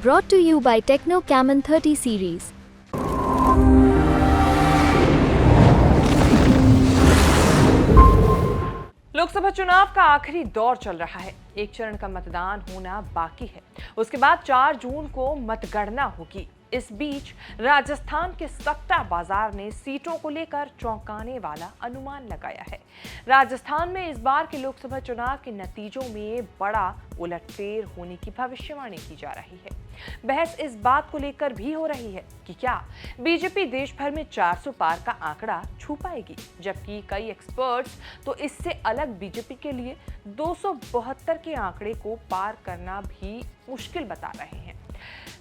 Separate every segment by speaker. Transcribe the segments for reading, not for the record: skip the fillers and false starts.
Speaker 1: Brought to you by Techno Camon 30 series.
Speaker 2: Lok Sabha चुनाव का आखिरी दौर चल रहा है। एक चरण का मतदान होना बाकी है। उसके बाद 4 जून को मतगणना होगी। इस बीच राजस्थान के सट्टा बाजार ने सीटों को लेकर चौंकाने वाला अनुमान लगाया है। राजस्थान में इस बार के लोकसभा चुनाव के नतीजों में बड़ा उलटफेर होने की भविष्यवाणी की जा रही है। बहस इस बात को लेकर भी हो रही है कि क्या बीजेपी देश भर में 400 पार का आंकड़ा छू पाएगी, जबकि कई एक्सपर्ट्स तो इससे अलग बीजेपी के लिए 272 के आंकड़े को पार करना भी मुश्किल बता रहे हैं।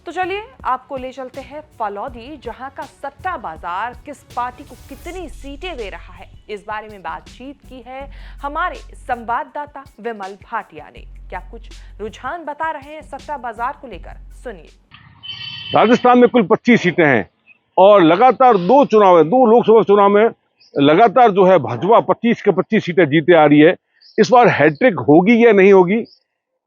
Speaker 2: तो चलिए आपको ले चलते हैं फलौदी, जहां का सट्टा बाजार किस पार्टी को कितनी सीटें दे रहा है। इस बारे में बातचीत की है हमारे संवाददाता विमल भाटिया ने। क्या कुछ रुझान बता रहे हैं सट्टा बाजार को लेकर, सुनिए।
Speaker 3: राजस्थान में कुल 25 सीटें हैं और लगातार 2 लोकसभा चुनाव में लगातार जो है भाजपा 25 के 25 सीटें जीते आ रही है। इस बार हैट्रिक होगी या नहीं होगी,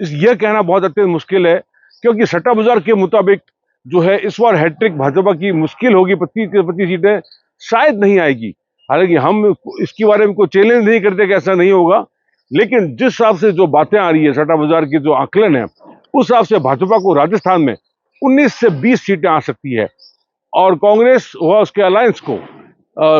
Speaker 3: यह कहना बहुत अत्यंत मुश्किल है, क्योंकि सट्टा बाजार के मुताबिक जो है इस बार हैट्रिक भाजपा की मुश्किल होगी। 25 के 25 सीटें शायद नहीं आएगी। हालांकि हम इसके बारे में कोई चैलेंज नहीं करते कि ऐसा नहीं होगा, लेकिन जिस हिसाब से जो बातें आ रही है, सट्टा बाजार के जो आकलन है, उस हिसाब से भाजपा को राजस्थान में 19 से 20 सीटें आ सकती है और कांग्रेस व उसके अलायंस को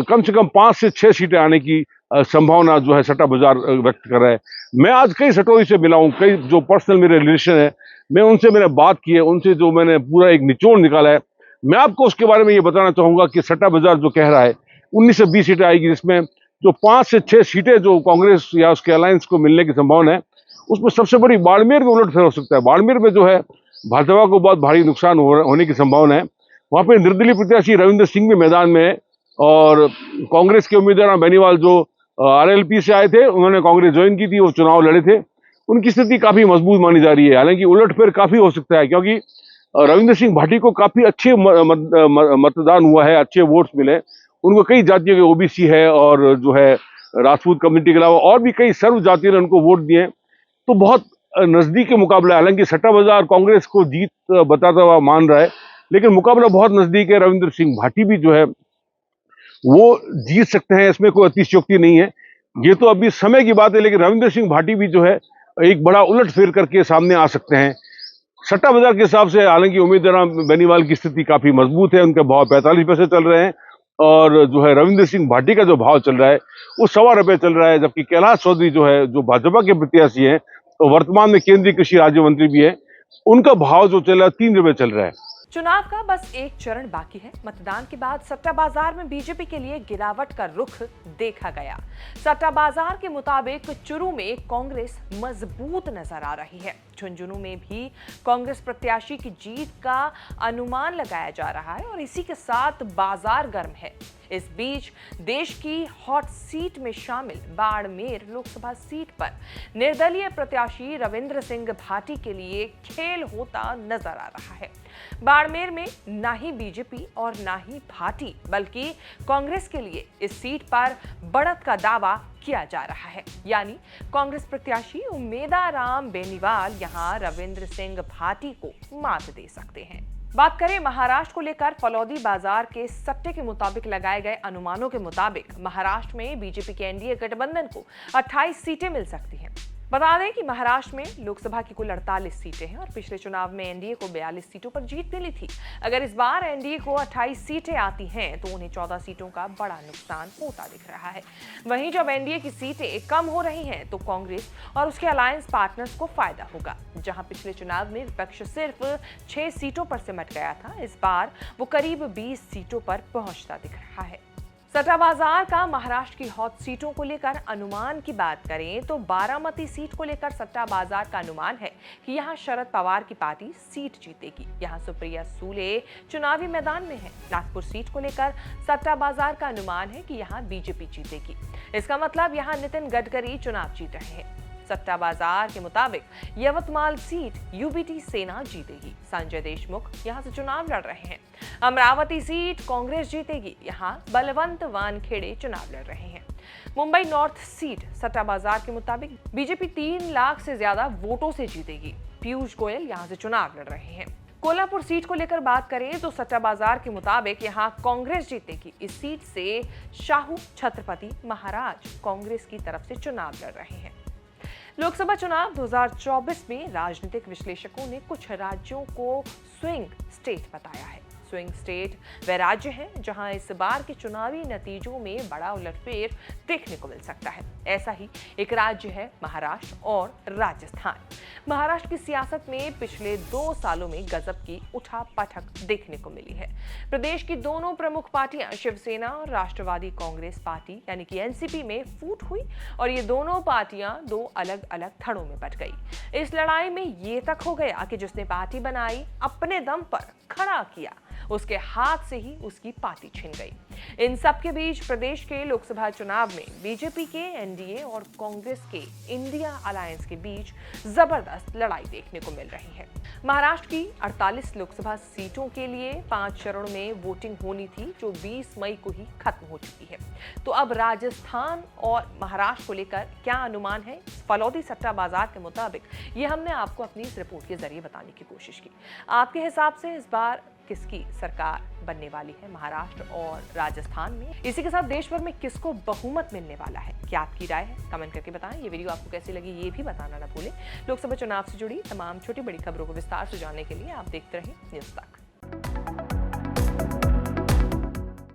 Speaker 3: कम से कम 5 से 6 सीटें आने की संभावना जो है सट्टा बाजार व्यक्त कर रहा है। मैं आज कई सटोरी से मिला हूं, कई जो पर्सनल मेरे रिलेशन है, मैं उनसे मैंने बात की है, उनसे जो मैंने पूरा एक निचोड़ निकाला है, मैं आपको उसके बारे में ये बताना चाहूंगा कि सट्टा बाजार जो कह रहा है 19 से 20 सीटें आएगी, जिसमें जो 5 से 6 सीटें जो कांग्रेस या उसके अलायंस को मिलने की संभावना है, उसमें सबसे बड़ी बाड़मेर में उलटफेर हो सकता है। बाड़मेर में जो है भाजपा को बहुत भारी नुकसान होने की संभावना है। वहां पर निर्दलीय प्रत्याशी रविंद्र सिंह भी मैदान में है और कांग्रेस के उम्मीदवार बेनीवाल जो आरएलपी से आए थे, उन्होंने कांग्रेस ज्वाइन की थी, वो चुनाव लड़े थे, उनकी स्थिति काफी मजबूत मानी जा रही है। हालांकि उलटफेर काफी हो सकता है, क्योंकि रविंद्र सिंह भाटी को काफी अच्छे मतदान हुआ है, अच्छे वोट्स मिले उनको। कई जातियों के ओबीसी है और जो है राजपूत कम्युनिटी के अलावा और भी कई सर्व जातियों ने उनको वोट दिए, तो बहुत नजदीकी मुकाबला है। हालांकि सट्टा बाजार कांग्रेस को जीत बताता हुआ मान रहा है, लेकिन मुकाबला बहुत नजदीक है। रविंद्र सिंह भाटी भी जो है वो जीत सकते हैं, इसमें कोई अतिशयोक्ति नहीं है। ये तो अभी समय की बात है, लेकिन रविंद्र सिंह भाटी भी जो है एक बड़ा उलटफेर करके सामने आ सकते हैं सट्टा बाजार के हिसाब से। हालांकि उम्मीदवार बेनीवाल की स्थिति काफी मजबूत है, उनके भाव 45 पैसे चल रहे हैं और जो है रविंद्र सिंह भाटी का जो भाव चल रहा है वो ₹1.25 चल रहा है, जबकि कैलाश चौधरी जो है, जो भाजपा के प्रत्याशी हैं, तो वर्तमान में केंद्रीय कृषि राज्य मंत्री भी है, उनका भाव जो चल रहा है ₹3 चल रहा है।
Speaker 2: चुनाव का बस एक चरण बाकी है। मतदान के बाद सट्टा बाजार में बीजेपी के लिए गिरावट का रुख देखा गया। सट्टा बाजार के मुताबिक चुरू में कांग्रेस मजबूत नजर आ रही है। झुंझुनू में भी कांग्रेस प्रत्याशी की जीत का अनुमान लगाया जा रहा है और इसी के साथ बाजार गर्म है। इस बीच देश की हॉट सीट में शामिल बाड़मेर लोकसभा सीट पर निर्दलीय प्रत्याशी रविंद्र सिंह भाटी के लिए खेल होता नजर आ रहा है। बाड़मेर में ना ही बीजेपी और ना ही भाटी बल्कि कांग्रेस के लिए इस सीट पर बढ़त का दावा किया जा रहा है। यानी कांग्रेस प्रत्याशी उम्मेदाराम बेनीवाल यहां रविंद्र सिंह भाटी को मात दे सकते हैं। बात करें महाराष्ट्र को लेकर, फलौदी बाजार के सट्टे के मुताबिक लगाए गए अनुमानों के मुताबिक महाराष्ट्र में बीजेपी के एनडीए गठबंधन को 28 सीटें मिल सकती हैं। बता दें कि महाराष्ट्र में लोकसभा की कुल 48 सीटें हैं और पिछले चुनाव में एनडीए को 42 सीटों पर जीत मिली थी। अगर इस बार एनडीए को 28 सीटें आती हैं तो उन्हें 14 सीटों का बड़ा नुकसान होता दिख रहा है। वहीं जब एनडीए की सीटें कम हो रही हैं तो कांग्रेस और उसके अलायंस पार्टनर्स को फायदा होगा। जहां पिछले चुनाव में विपक्ष सिर्फ 6 सीटों पर सिमट गया था, इस बार वो करीब 20 सीटों पर पहुंचता दिख रहा है। सट्टा बाजार का महाराष्ट्र की हॉट सीटों को लेकर अनुमान की बात करें तो बारामती सीट को लेकर सट्टा बाजार का अनुमान है कि यहां शरद पवार की पार्टी सीट जीतेगी। यहां सुप्रिया सूले चुनावी मैदान में है। नागपुर सीट को लेकर सट्टा बाजार का अनुमान है कि यहां बीजेपी जीतेगी। इसका मतलब यहां नितिन गडकरी चुनाव जीत रहे हैं। सट्टा बाजार के मुताबिक यवतमाल सीट यूबीटी सेना जीतेगी। संजय देशमुख यहां से चुनाव लड़ रहे हैं। अमरावती सीट कांग्रेस जीतेगी। यहां बलवंत वानखेड़े चुनाव लड़ रहे हैं। मुंबई नॉर्थ सीट सट्टा बाजार के मुताबिक बीजेपी 3 लाख से ज्यादा वोटों से जीतेगी। पीयूष गोयल यहां से चुनाव लड़ रहे हैं। कोल्हापुर सीट को लेकर बात करें तो सट्टा बाजार के मुताबिक यहां कांग्रेस जीतेगी। इस सीट से शाहू छत्रपति महाराज कांग्रेस की तरफ से चुनाव लड़ रहे हैं। लोकसभा चुनाव 2024 में राजनीतिक विश्लेषकों ने कुछ राज्यों को स्विंग स्टेट बताया है। स्विंग स्टेट वह राज्य हैं जहां इस बार के चुनावी नतीजों में बड़ा उलटफेर देखने को मिल सकता है। ऐसा ही एक राज्य है महाराष्ट्र और राजस्थान। महाराष्ट्र की सियासत में पिछले 2 सालों में गजब की उठापटक देखने को मिली है। प्रदेश की दोनों प्रमुख पार्टियां शिवसेना और राष्ट्रवादी कांग्रेस पार्टी यानी कि एनसीपी में फूट हुई और ये दोनों पार्टियां 2 अलग अलग धड़ों में बट गई। इस लड़ाई में ये तक हो गया कि जिसने पार्टी बनाई अपने दम पर खड़ा किया, उसके हाथ से ही उसकी पार्टी छिन गई। इन सब के बीच प्रदेश के लोकसभा चुनाव में बीजेपी के एनडीए और कांग्रेस के इंडिया अलायंस के बीच जबरदस्त लड़ाई देखने को मिल रही है। महाराष्ट्र की 48 लोकसभा सीटों के लिए 5 चरणों में वोटिंग होनी थी, जो 20 मई को ही खत्म हो चुकी है। तो अब राजस्थान और महाराष्ट्र को लेकर क्या अनुमान है फलौदी सट्टा बाजार के मुताबिक, ये हमने आपको अपनी इस रिपोर्ट के जरिए बताने की कोशिश की। आपके हिसाब से इस बार किसकी सरकार बनने वाली है महाराष्ट्र और राजस्थान में? इसी के साथ देश भर में किसको बहुमत मिलने वाला है? क्या आपकी राय है? कमेंट करके बताएं। ये वीडियो आपको कैसी लगी ये भी बताना ना भूलें। लोकसभा चुनाव से जुड़ी तमाम छोटी बड़ी खबरों को विस्तार से जानने के लिए आप देखते रहें न्यूज़ तक।